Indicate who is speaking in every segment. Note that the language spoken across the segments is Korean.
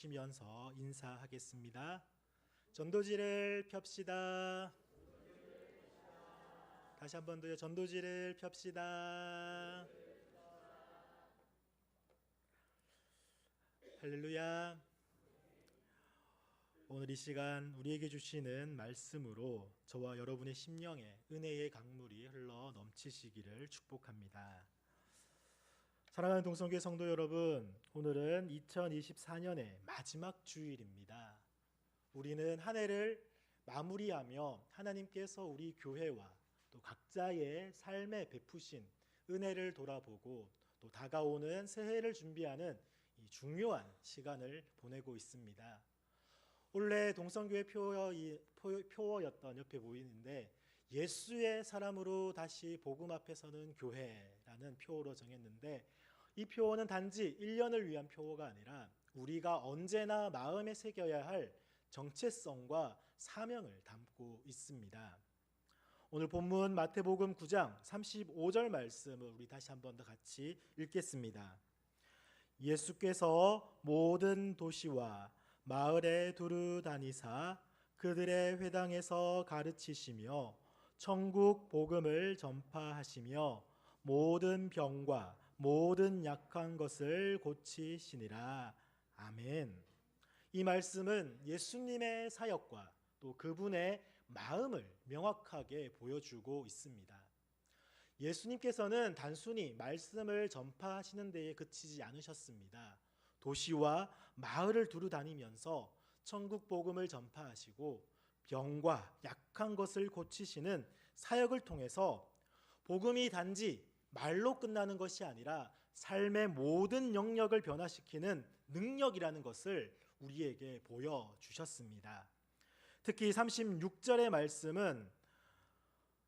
Speaker 1: 쉬면서 인사하겠습니다. 전도지를 펴시다. 다시 한 번 더요. 전도지를 펴시다. 할렐루야. 오늘 이 시간 우리에게 주시는 말씀으로 저와 여러분의 심령에 은혜의 강물이 흘러 넘치시기를 축복합니다. 사랑하는 동성교회 성도 여러분, 오늘은 2024년의 마지막 주일입니다. 우리는 한 해를 마무리하며 하나님께서 우리 교회와 또 각자의 삶에 베푸신 은혜를 돌아보고 또 다가오는 새해를 준비하는 이 중요한 시간을 보내고 있습니다. 원래 동성교회 표어였던 옆에 보이는데 예수의 사람으로 다시 복음 앞에 서는 교회라는 표어로 정했는데, 이 표어는 단지 1년을 위한 표어가 아니라 우리가 언제나 마음에 새겨야 할 정체성과 사명을 담고 있습니다. 오늘 본문 마태복음 9장 35절 말씀을 우리 다시 한번 더 같이 읽겠습니다. 예수께서 모든 도시와 마을에 두루 다니사 그들의 회당에서 가르치시며 천국 복음을 전파하시며 모든 병과 모든 약한 것을 고치시니라. 아멘. 이 말씀은 예수님의 사역과 또 그분의 마음을 명확하게 보여주고 있습니다. 예수님께서는 단순히 말씀을 전파하시는 데에 그치지 않으셨습니다. 도시와 마을을 두루 다니면서 천국 복음을 전파하시고 병과 약한 것을 고치시는 사역을 통해서 복음이 단지 말로 끝나는 것이 아니라 삶의 모든 영역을 변화시키는 능력이라는 것을 우리에게 보여주셨습니다. 특히 36절의 말씀은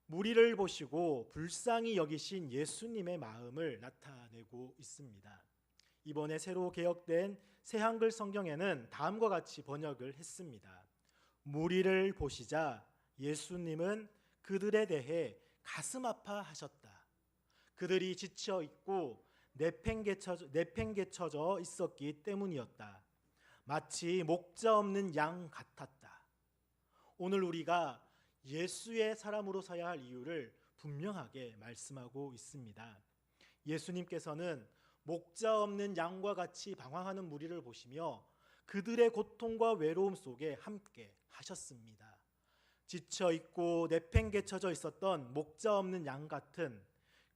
Speaker 1: 무리를 보시고 불쌍히 여기신 예수님의 마음을 나타내고 있습니다. 이번에 새로 개역된 새한글 성경에는 다음과 같이 번역을 했습니다. 무리를 보시자 예수님은 그들에 대해 가슴 아파하셨다. 그들이 지쳐 있고 내팽개쳐져 있었기 때문이었다. 마치 목자 없는 양 같았다. 오늘 우리가 예수의 사람으로 서야 할 이유를 분명하게 말씀하고 있습니다. 예수님께서는 목자 없는 양과 같이 방황하는 무리를 보시며 그들의 고통과 외로움 속에 함께 하셨습니다. 지쳐 있고 내팽개쳐져 있었던 목자 없는 양 같은,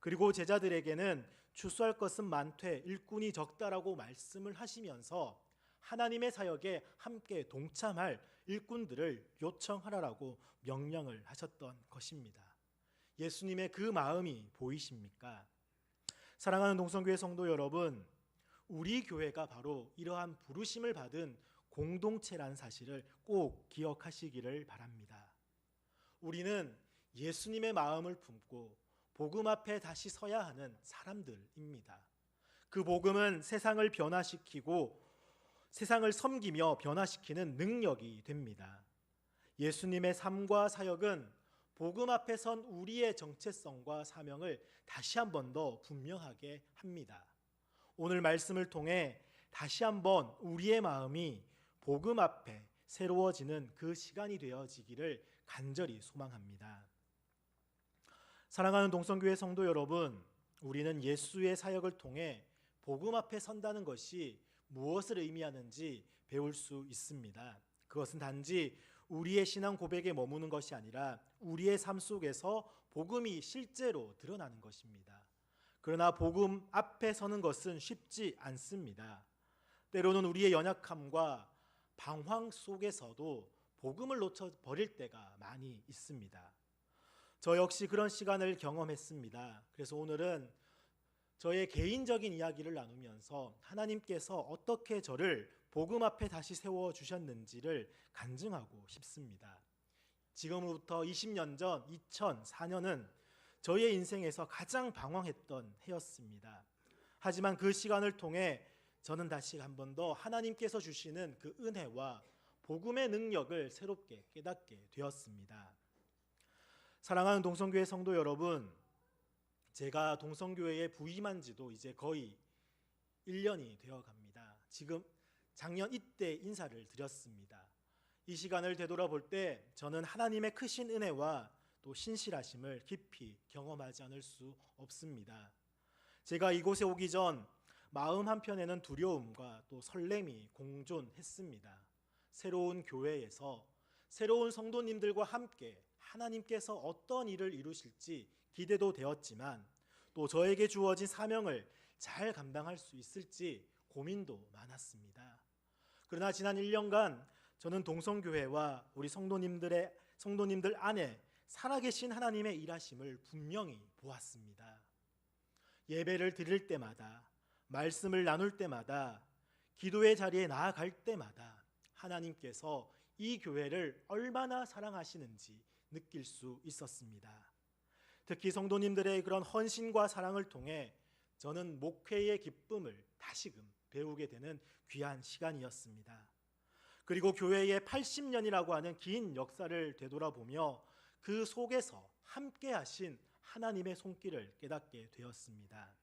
Speaker 1: 그리고 제자들에게는 추수할 것은 많되 일꾼이 적다라고 말씀을 하시면서 하나님의 사역에 함께 동참할 일꾼들을 요청하라고 명령을 하셨던 것입니다. 예수님의 그 마음이 보이십니까? 사랑하는 동성교회 성도 여러분, 우리 교회가 바로 이러한 부르심을 받은 공동체라는 사실을 꼭 기억하시기를 바랍니다. 우리는 예수님의 마음을 품고 복음 앞에 다시 서야 하는 사람들입니다. 그 복음은 세상을 변화시키고 세상을 섬기며 변화시키는 능력이 됩니다. 예수님의 삶과 사역은 복음 앞에 선 우리의 정체성과 사명을 다시 한 번 더 분명하게 합니다. 오늘 말씀을 통해 다시 한번 우리의 마음이 복음 앞에 새로워지는 그 시간이 되어지기를 간절히 소망합니다. 사랑하는 동성교회 성도 여러분, 우리는 예수의 사역을 통해 복음 앞에 선다는 것이 무엇을 의미하는지 배울 수 있습니다. 그것은 단지 우리의 신앙 고백에 머무는 것이 아니라 우리의 삶 속에서 복음이 실제로 드러나는 것입니다. 그러나 복음 앞에 서는 것은 쉽지 않습니다. 때로는 우리의 연약함과 방황 속에서도 복음을 놓쳐버릴 때가 많이 있습니다. 저 역시 그런 시간을 경험했습니다. 그래서 오늘은 저의 개인적인 이야기를 나누면서 하나님께서 어떻게 저를 복음 앞에 다시 세워주셨는지를 간증하고 싶습니다. 지금으로부터 20년 전 2004년은 저의 인생에서 가장 방황했던 해였습니다. 하지만 그 시간을 통해 저는 다시 한 번 더 하나님께서 주시는 그 은혜와 복음의 능력을 새롭게 깨닫게 되었습니다. 사랑하는 동성교회 성도 여러분, 제가 동성교회에 부임한 지도 이제 거의 1년이 되어 갑니다. 지금 작년 이때 인사를 드렸습니다. 이 시간을 되돌아볼 때 저는 하나님의 크신 은혜와 또 신실하심을 깊이 경험하지 않을 수 없습니다. 제가 이곳에 오기 전 마음 한편에는 두려움과 또 설렘이 공존했습니다. 새로운 교회에서 새로운 성도님들과 함께 하나님께서 어떤 일을 이루실지 기대도 되었지만 또 저에게 주어진 사명을 잘 감당할 수 있을지 고민도 많았습니다. 그러나 지난 1년간 저는 동성교회와 우리 성도님들 안에 살아계신 하나님의 일하심을 분명히 보았습니다. 예배를 드릴 때마다, 말씀을 나눌 때마다, 기도의 자리에 나아갈 때마다 하나님께서 이 교회를 얼마나 사랑하시는지 느낄 수 있었습니다. 특히 성도님들의 그런 헌신과 사랑을 통해 저는 목회의 기쁨을 다시금 배우게 되는 귀한 시간이었습니다. 그리고 교회의 80년이라고 하는 긴 역사를 되돌아보며 그 속에서 함께 하신 하나님의 손길을 깨닫게 되었습니다.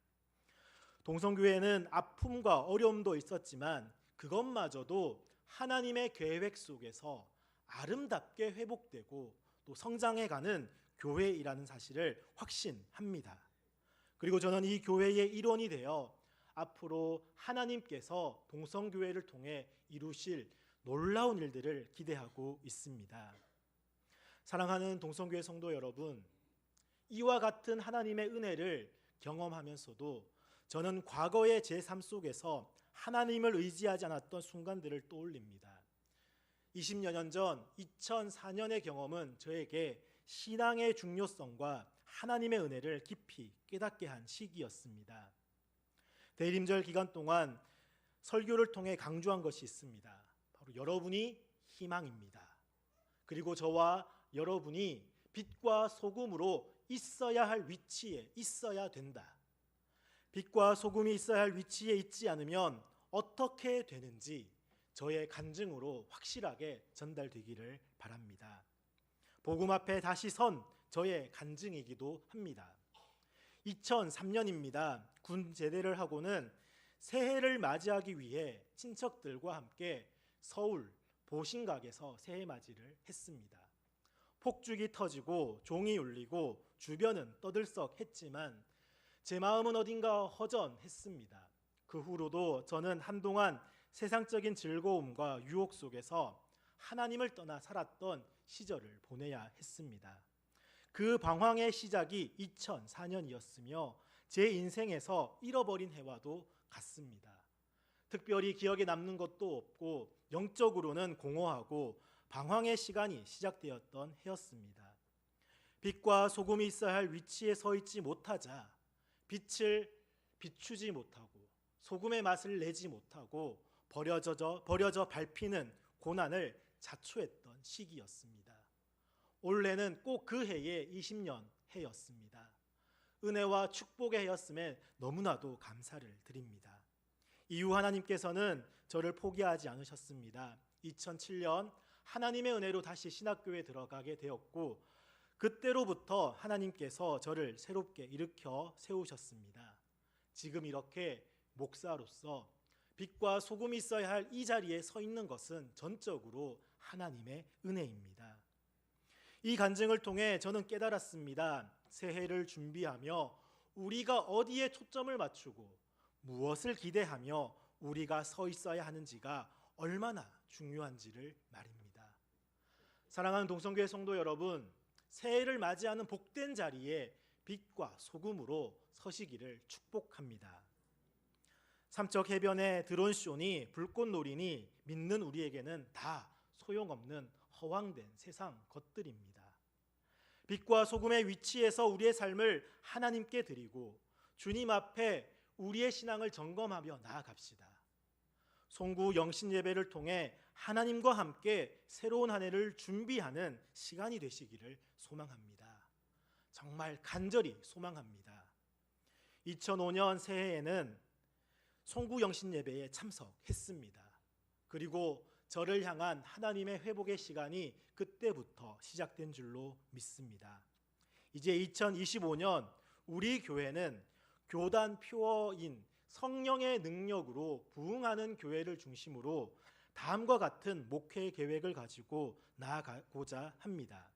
Speaker 1: 동성교회는 아픔과 어려움도 있었지만 그것마저도 하나님의 계획 속에서 아름답게 회복되고 또 성장해가는 교회이라는 사실을 확신합니다. 그리고 저는 이 교회의 일원이 되어 앞으로 하나님께서 동성교회를 통해 이루실 놀라운 일들을 기대하고 있습니다. 사랑하는 동성교회 성도 여러분, 이와 같은 하나님의 은혜를 경험하면서도 저는 과거의 제 삶 속에서 하나님을 의지하지 않았던 순간들을 떠올립니다. 20여 년 전 2004년의 경험은 저에게 신앙의 중요성과 하나님의 은혜를 깊이 깨닫게 한 시기였습니다. 대림절 기간 동안 설교를 통해 강조한 것이 있습니다. 바로 여러분이 희망입니다. 그리고 저와 여러분이 빛과 소금으로 있어야 할 위치에 있어야 된다. 빛과 소금이 있어야 할 위치에 있지 않으면 어떻게 되는지 저의 간증으로 확실하게 전달되기를 바랍니다. 복음 앞에 다시 선 저의 간증이기도 합니다. 2003년입니다. 군 제대를 하고는 새해를 맞이하기 위해 친척들과 함께 서울 보신각에서 새해 맞이를 했습니다. 폭죽이 터지고 종이 울리고 주변은 떠들썩했지만 제 마음은 어딘가 허전했습니다. 그 후로도 저는 한동안 세상적인 즐거움과 유혹 속에서 하나님을 떠나 살았던 시절을 보내야 했습니다. 그 방황의 시작이 2004년이었으며 제 인생에서 잃어버린 해와도 같습니다. 특별히 기억에 남는 것도 없고 영적으로는 공허하고 방황의 시간이 시작되었던 해였습니다. 빛과 소금이 있어야 할 위치에 서 있지 못하자 빛을 비추지 못하고 소금의 맛을 내지 못하고 버려져 밟히는 고난을 자초했던 시기였습니다. 올해는 꼭 그 해의 20년 해였습니다. 은혜와 축복의 해였음에 너무나도 감사를 드립니다. 이후 하나님께서는 저를 포기하지 않으셨습니다. 2007년 하나님의 은혜로 다시 신학교에 들어가게 되었고 그때로부터 하나님께서 저를 새롭게 일으켜 세우셨습니다. 지금 이렇게 목사로서 빛과 소금이 있어야 할 이 자리에 서 있는 것은 전적으로 하나님의 은혜입니다. 이 간증을 통해 저는 깨달았습니다. 새해를 준비하며 우리가 어디에 초점을 맞추고 무엇을 기대하며 우리가 서 있어야 하는지가 얼마나 중요한지를 말입니다. 사랑하는 동성교회 성도 여러분, 새해를 맞이하는 복된 자리에 빛과 소금으로 서시기를 축복합니다. 삼척 해변의 드론쇼니 불꽃놀이니 믿는 우리에게는 다 소용없는 허황된 세상 것들입니다. 빛과 소금의 위치에서 우리의 삶을 하나님께 드리고 주님 앞에 우리의 신앙을 점검하며 나아갑시다. 송구 영신 예배를 통해 하나님과 함께 새로운 한 해를 준비하는 시간이 되시기를 소망합니다. 정말 간절히 소망합니다. 2005년 새해에는 송구 영신 예배에 참석했습니다. 그리고 저를 향한 하나님의 회복의 시간이 그때부터 시작된 줄로 믿습니다. 이제 2025년 우리 교회는 교단 표어인 성령의 능력으로 부흥하는 교회를 중심으로 다음과 같은 목회 계획을 가지고 나아가고자 합니다.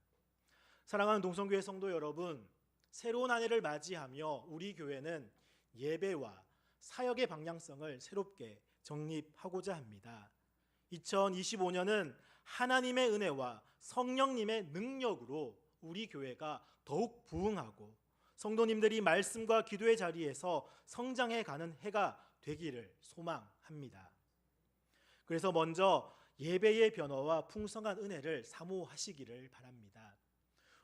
Speaker 1: 사랑하는 동성교회 성도 여러분, 새로운 한 해를 맞이하며 우리 교회는 예배와 사역의 방향성을 새롭게 정립하고자 합니다. 2025년은 하나님의 은혜와 성령님의 능력으로 우리 교회가 더욱 부흥하고 성도님들이 말씀과 기도의 자리에서 성장해가는 해가 되기를 소망합니다. 그래서 먼저 예배의 변화와 풍성한 은혜를 사모하시기를 바랍니다.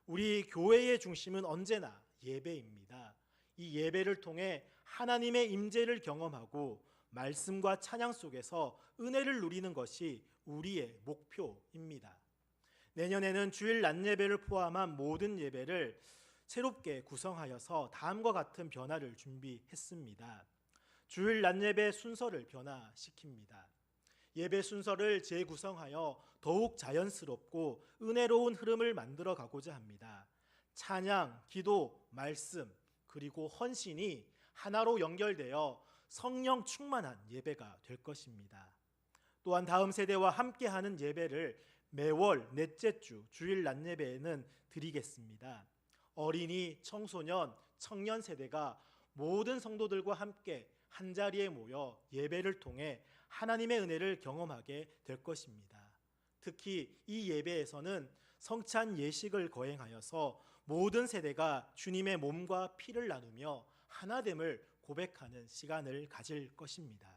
Speaker 1: 우리 교회의 중심은 언제나 예배입니다. 이 예배를 통해 하나님의 임재를 경험하고 말씀과 찬양 속에서 은혜를 누리는 것이 우리의 목표입니다. 내년에는 주일 낮 예배를 포함한 모든 예배를 새롭게 구성하여서 다음과 같은 변화를 준비했습니다. 주일 낮 예배 순서를 변화시킵니다. 예배 순서를 재구성하여 더욱 자연스럽고 은혜로운 흐름을 만들어 가고자 합니다. 찬양, 기도, 말씀, 그리고 헌신이 하나로 연결되어 성령 충만한 예배가 될 것입니다. 또한 다음 세대와 함께하는 예배를 매월 넷째 주 주일 낮 예배에는 드리겠습니다. 어린이, 청소년, 청년 세대가 모든 성도들과 함께 한자리에 모여 예배를 통해 하나님의 은혜를 경험하게 될 것입니다. 특히 이 예배에서는 성찬 예식을 거행하여서 모든 세대가 주님의 몸과 피를 나누며 하나됨을 고백하는 시간을 가질 것입니다.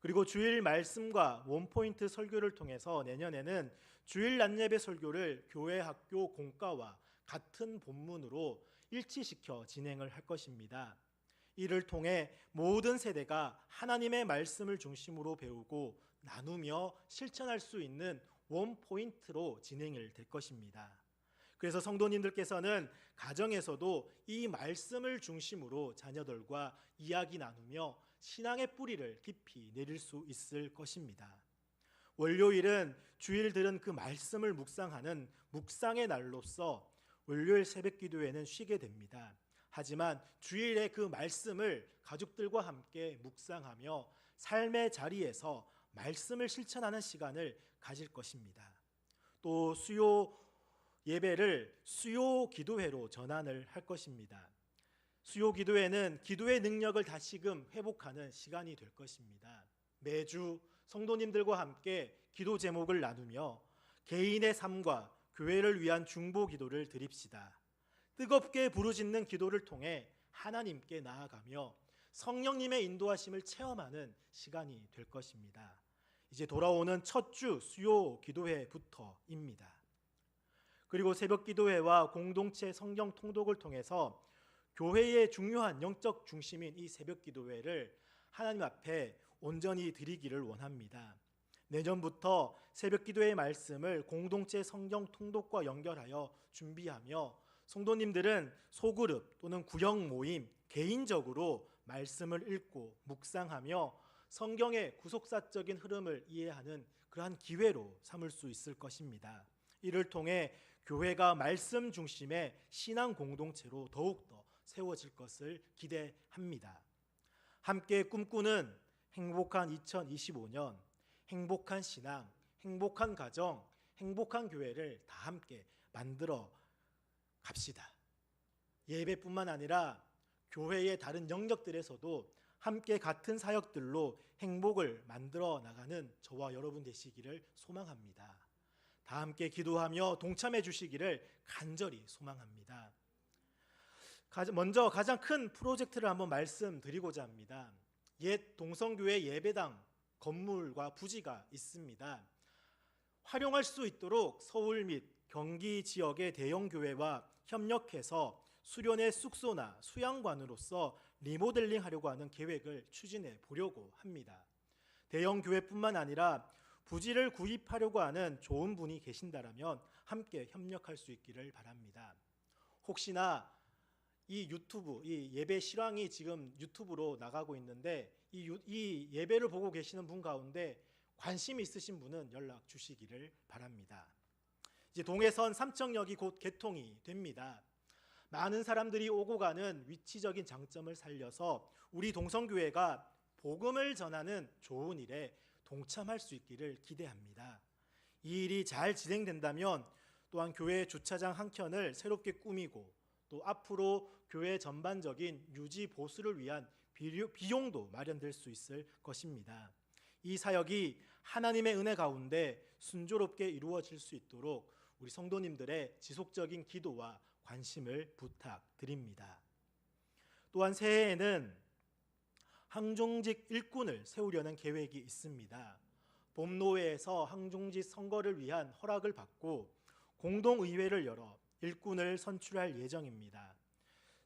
Speaker 1: 그리고 주일 말씀과 원포인트 설교를 통해서 내년에는 주일 낮 예배 설교를 교회 학교 공과와 같은 본문으로 일치시켜 진행을 할 것입니다. 이를 통해 모든 세대가 하나님의 말씀을 중심으로 배우고 나누며 실천할 수 있는 원포인트로 진행이 될 것입니다. 그래서 성도님들께서는 가정에서도 이 말씀을 중심으로 자녀들과 이야기 나누며 신앙의 뿌리를 깊이 내릴 수 있을 것입니다. 월요일은 주일 들은 그 말씀을 묵상하는 묵상의 날로서 월요일 새벽 기도회는 쉬게 됩니다. 하지만 주일에 그 말씀을 가족들과 함께 묵상하며 삶의 자리에서 말씀을 실천하는 시간을 가질 것입니다. 또 수요 예배를 수요 기도회로 전환을 할 것입니다. 수요 기도회는 기도의 능력을 다시금 회복하는 시간이 될 것입니다. 매주 성도님들과 함께 기도 제목을 나누며 개인의 삶과 교회를 위한 중보 기도를 드립시다. 뜨겁게 부르짖는 기도를 통해 하나님께 나아가며 성령님의 인도하심을 체험하는 시간이 될 것입니다. 이제 돌아오는 첫 주 수요 기도회부터입니다. 그리고 새벽 기도회와 공동체 성경 통독을 통해서 교회의 중요한 영적 중심인 이 새벽 기도회를 하나님 앞에 온전히 드리기를 원합니다. 내년부터 새벽 기도의 말씀을 공동체 성경 통독과 연결하여 준비하며 성도님들은 소그룹 또는 구역 모임 개인적으로 말씀을 읽고 묵상하며 성경의 구속사적인 흐름을 이해하는 그러한 기회로 삼을 수 있을 것입니다. 이를 통해 교회가 말씀 중심의 신앙 공동체로 더욱더 세워질 것을 기대합니다. 함께 꿈꾸는 행복한 2025년, 행복한 신앙, 행복한 가정, 행복한 교회를 다 함께 만들어 갑시다. 예배뿐만 아니라 교회의 다른 영역들에서도 함께 같은 사역들로 행복을 만들어 나가는 저와 여러분 되시기를 소망합니다. 다 함께 기도하며 동참해 주시기를 간절히 소망합니다. 먼저 가장 큰 프로젝트를 한번 말씀드리고자 합니다. 옛 동성교회 예배당 건물과 부지가 있습니다. 활용할 수 있도록 서울 및 경기 지역의 대형 교회와 협력해서 수련의 숙소나 수양관으로서 리모델링 하려고 하는 계획을 추진해 보려고 합니다. 대형 교회뿐만 아니라 부지를 구입하려고 하는 좋은 분이 계신다면 함께 협력할 수 있기를 바랍니다. 혹시나 이 유튜브, 이 예배 실황이 지금 유튜브로 나가고 있는데 이 예배를 보고 계시는 분 가운데 관심 있으신 분은 연락 주시기를 바랍니다. 이제 동해선 삼청역이 곧 개통이 됩니다. 많은 사람들이 오고 가는 위치적인 장점을 살려서 우리 동성교회가 복음을 전하는 좋은 일에 동참할 수 있기를 기대합니다. 이 일이 잘 진행된다면 또한 교회 주차장 한 켠을 새롭게 꾸미고 또 앞으로 교회 전반적인 유지 보수를 위한 비용도 마련될 수 있을 것입니다. 이 사역이 하나님의 은혜 가운데 순조롭게 이루어질 수 있도록 우리 성도님들의 지속적인 기도와 관심을 부탁드립니다. 또한 새해에는 항종직 일꾼을 세우려는 계획이 있습니다. 봄노회에서 항종직 선거를 위한 허락을 받고 공동의회를 열어 일꾼을 선출할 예정입니다.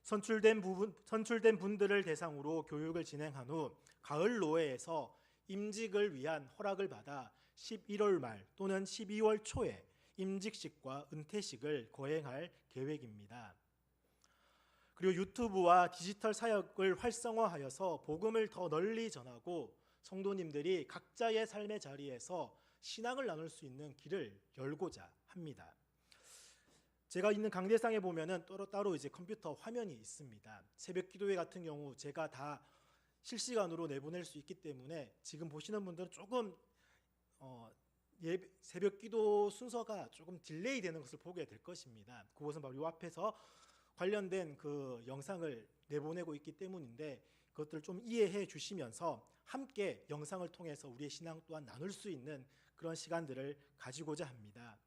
Speaker 1: 선출된 분들을 대상으로 교육을 진행한 후 가을 노회에서 임직을 위한 허락을 받아 11월 말 또는 12월 초에 임직식과 은퇴식을 거행할 계획입니다. 그리고 유튜브와 디지털 사역을 활성화하여서 복음을 더 널리 전하고 성도님들이 각자의 삶의 자리에서 신앙을 나눌 수 있는 길을 열고자 합니다. 제가 있는 강대상에 보면은 따로 이제 컴퓨터 화면이 있습니다. 새벽 기도회 같은 경우 제가 다 실시간으로 내보낼 수 있기 때문에 지금 보시는 분들은 조금 새벽 기도 순서가 조금 딜레이 되는 것을 보게 될 것입니다. 그것은 바로 이 앞에서 관련된 그 영상을 내보내고 있기 때문인데 그것들을 좀 이해해 주시면서 함께 영상을 통해서 우리의 신앙 또한 나눌 수 있는 그런 시간들을 가지고자 합니다.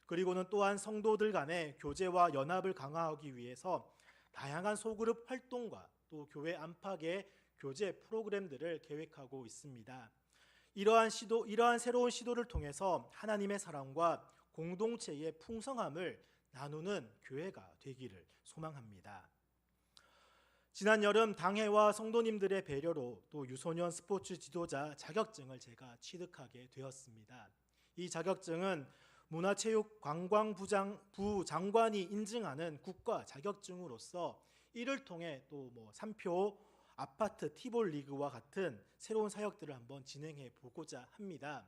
Speaker 1: 그리고는 또한 성도들 간의 교제와 연합을 강화하기 위해서 다양한 소그룹 활동과 또 교회 안팎의 교제 프로그램들을 계획하고 있습니다. 이러한 새로운 시도를 통해서 하나님의 사랑과 공동체의 풍성함을 나누는 교회가 되기를 소망합니다. 지난 여름 당회와 성도님들의 배려로 또 유소년 스포츠 지도자 자격증을 제가 취득하게 되었습니다. 이 자격증은 문화체육관광부 장관이 인증하는 국가 자격증으로서 이를 통해 또 삼표 아파트 티볼 리그와 같은 새로운 사역들을 한번 진행해 보고자 합니다.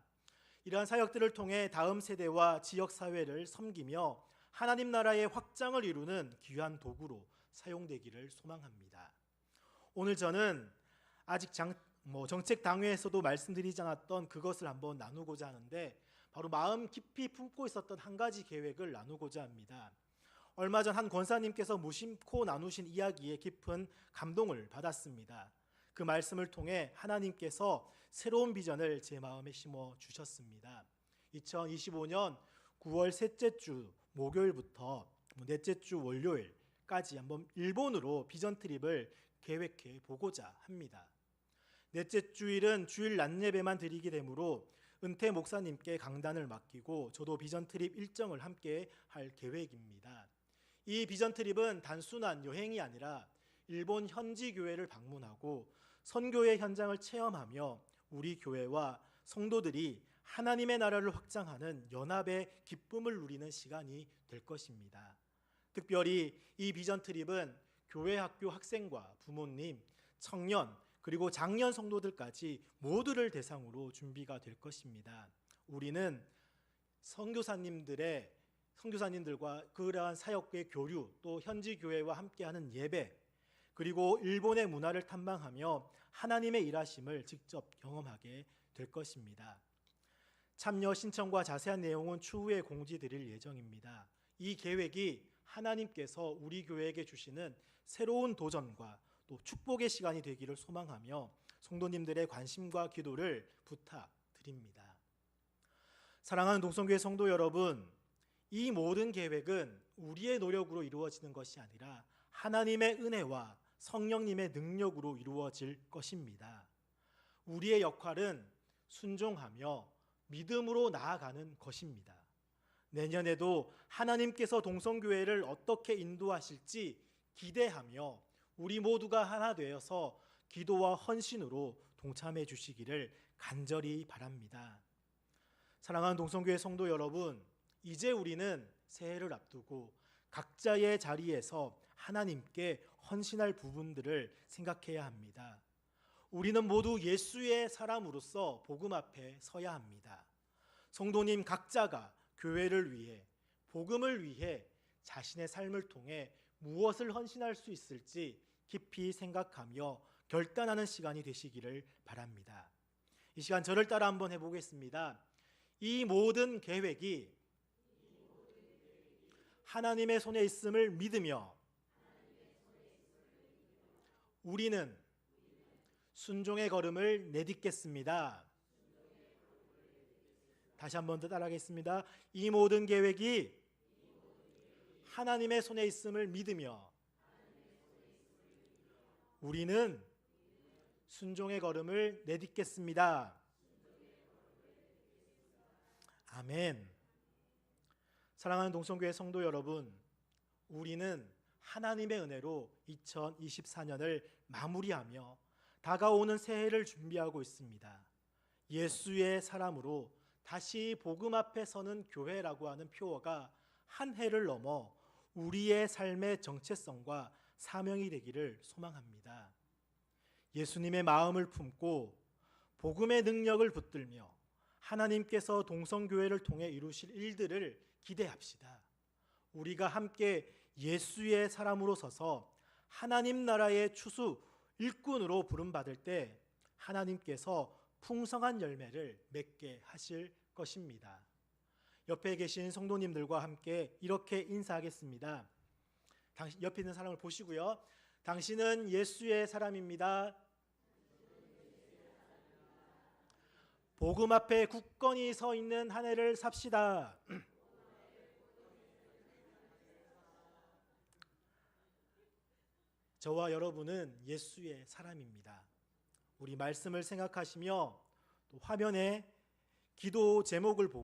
Speaker 1: 이러한 사역들을 통해 다음 세대와 지역 사회를 섬기며 하나님 나라의 확장을 이루는 귀한 도구로 사용되기를 소망합니다. 오늘 저는 아직 정책 당회에서도 말씀드리지 않았던 그것을 한번 나누고자 하는데 바로 마음 깊이 품고 있었던 한 가지 계획을 나누고자 합니다. 얼마 전 한 권사님께서 무심코 나누신 이야기에 깊은 감동을 받았습니다. 그 말씀을 통해 하나님께서 새로운 비전을 제 마음에 심어 주셨습니다. 2025년 9월 셋째 주 목요일부터 넷째 주 월요일까지 한번 일본으로 비전 트립을 계획해 보고자 합니다. 넷째 주일은 주일 낮 예배만 드리게 되므로 은퇴 목사님께 강단을 맡기고 저도 비전 트립 일정을 함께 할 계획입니다. 이 비전 트립은 단순한 여행이 아니라 일본 현지 교회를 방문하고 선교의 현장을 체험하며 우리 교회와 성도들이 하나님의 나라를 확장하는 연합의 기쁨을 누리는 시간이 될 것입니다. 특별히 이 비전 트립은 교회 학교 학생과 부모님, 청년, 그리고 장년 성도들까지 모두를 대상으로 준비가 될 것입니다. 우리는 선교사님들과 그러한 사역의 교류, 또 현지 교회와 함께하는 예배, 그리고 일본의 문화를 탐방하며 하나님의 일하심을 직접 경험하게 될 것입니다. 참여 신청과 자세한 내용은 추후에 공지드릴 예정입니다. 이 계획이 하나님께서 우리 교회에게 주시는 새로운 도전과 또 축복의 시간이 되기를 소망하며 성도님들의 관심과 기도를 부탁드립니다. 사랑하는 동성교회 성도 여러분, 이 모든 계획은 우리의 노력으로 이루어지는 것이 아니라 하나님의 은혜와 성령님의 능력으로 이루어질 것입니다. 우리의 역할은 순종하며 믿음으로 나아가는 것입니다. 내년에도 하나님께서 동성교회를 어떻게 인도하실지 기대하며 우리 모두가 하나 되어서 기도와 헌신으로 동참해 주시기를 간절히 바랍니다. 사랑하는 동성교회 성도 여러분, 이제 우리는 새해를 앞두고 각자의 자리에서 하나님께 헌신할 부분들을 생각해야 합니다. 우리는 모두 예수의 사람으로서 복음 앞에 서야 합니다. 성도님 각자가 교회를 위해, 복음을 위해 자신의 삶을 통해 무엇을 헌신할 수 있을지 깊이 생각하며 결단하는 시간이 되시기를 바랍니다. 이 시간 저를 따라 한번 해보겠습니다. 이 모든 계획이 하나님의 손에 있음을 믿으며 우리는 순종의 걸음을 내딛겠습니다. 다시 한 번 더 따라하겠습니다. 이 모든 계획이 하나님의 손에 있음을 믿으며 우리는 순종의 걸음을 내딛겠습니다. 아멘. 사랑하는 동성교회 성도 여러분, 우리는 하나님의 은혜로 2024년을 마무리하며 다가오는 새해를 준비하고 있습니다. 예수의 사람으로 다시 복음 앞에 서는 교회라고 하는 표어가 한 해를 넘어 우리의 삶의 정체성과 사명이 되기를 소망합니다. 예수님의 마음을 품고 복음의 능력을 붙들며 하나님께서 동성교회를 통해 이루실 일들을 기대합시다. 우리가 함께 예수의 사람으로 서서 하나님 나라의 추수 일꾼으로 부름받을 때 하나님께서 풍성한 열매를 맺게 하실 것입니다. 옆에 계신 성도님들과 함께 이렇게 인사하겠습니다. 옆에 있는 사람을 보시고요. 당신은 예수의 사람입니다. 복음 앞에 굳건히 서 있는 한 해를 삽시다. 저와 여러분은 예수의 사람입니다. 우리 말씀을 생각하시며 또 화면에 기도 제목을 보고